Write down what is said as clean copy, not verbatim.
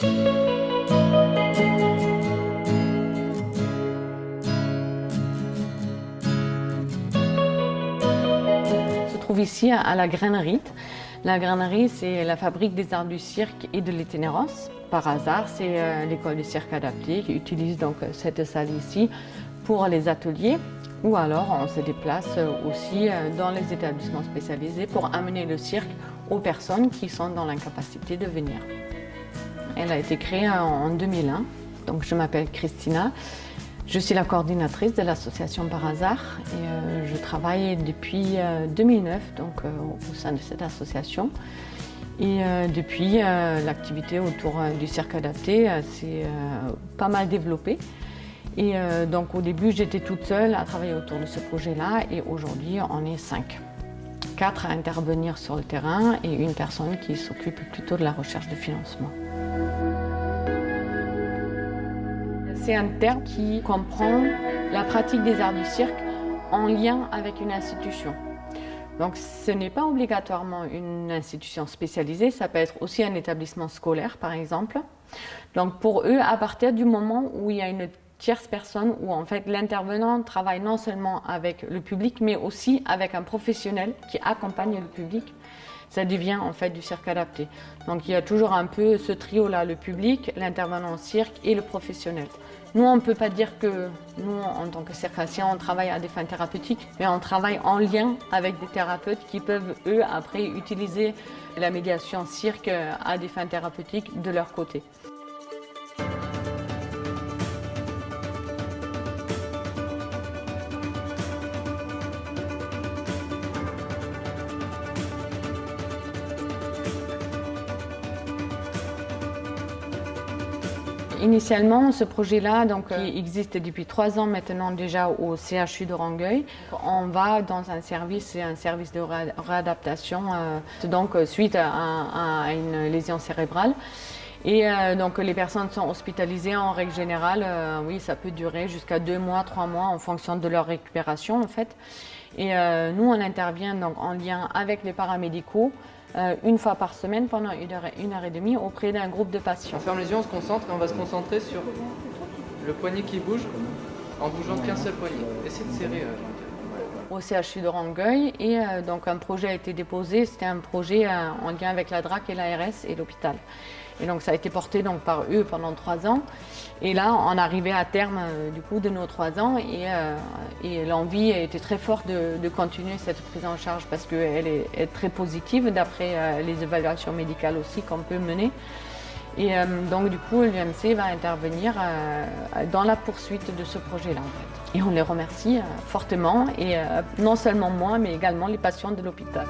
Je se trouve ici à la grainerie. La grainerie, c'est la fabrique des arts du cirque et de l'itinérance. Par hasard, c'est l'école du cirque adapté qui utilise donc cette salle ici pour les ateliers. Ou alors on se déplace aussi dans les établissements spécialisés pour amener le cirque aux personnes qui sont dans l'incapacité de venir. Elle a été créée en 2001, donc je m'appelle Christina. Je suis la coordinatrice de l'association Par Hasard et je travaille depuis 2009 donc, au sein de cette association. Et depuis, l'activité autour du cirque adapté s'est pas mal développée. Et donc au début, j'étais toute seule à travailler autour de ce projet-là et aujourd'hui, on est 5. 4 à intervenir sur le terrain et une personne qui s'occupe plutôt de la recherche de financement. C'est un terme qui comprend la pratique des arts du cirque en lien avec une institution. Donc ce n'est pas obligatoirement une institution spécialisée, ça peut être aussi un établissement scolaire par exemple. Donc pour eux, à partir du moment où il y a une tierce personne, où en fait l'intervenant travaille non seulement avec le public mais aussi avec un professionnel qui accompagne le public, ça devient en fait du cirque adapté. Donc il y a toujours un peu ce trio-là, le public, l'intervenant au cirque et le professionnel. Nous, on ne peut pas dire que nous, en tant que circassiens, on travaille à des fins thérapeutiques, mais on travaille en lien avec des thérapeutes qui peuvent, eux, après, utiliser la médiation cirque à des fins thérapeutiques de leur côté. Initialement, ce projet-là, qui existe depuis 3 ans maintenant déjà au CHU de Rangueil, on va dans un service de réadaptation, donc suite à une lésion cérébrale. Et donc les personnes sont hospitalisées en règle générale, oui, ça peut durer jusqu'à 2 mois, 3 mois en fonction de leur récupération en fait. Et nous, on intervient donc en lien avec les paramédicaux. Une fois par semaine pendant 1h30 auprès d'un groupe de patients. On ferme les yeux, on se concentre et on va se concentrer sur le poignet qui bouge en bougeant qu'un seul poignet. Essayez de serrer. Au CHU de Rangueil et donc un projet a été déposé, c'était un projet en lien avec la DRAC et l'ARS et l'hôpital. Et donc ça a été porté donc, par eux pendant 3 ans. Et là, on arrivait à terme du coup de nos 3 ans et l'envie était très forte de continuer cette prise en charge parce qu'elle est très positive d'après les évaluations médicales aussi qu'on peut mener. Et donc du coup, l'UMC va intervenir dans la poursuite de ce projet-là en fait. Et on les remercie fortement et non seulement moi, mais également les patients de l'hôpital.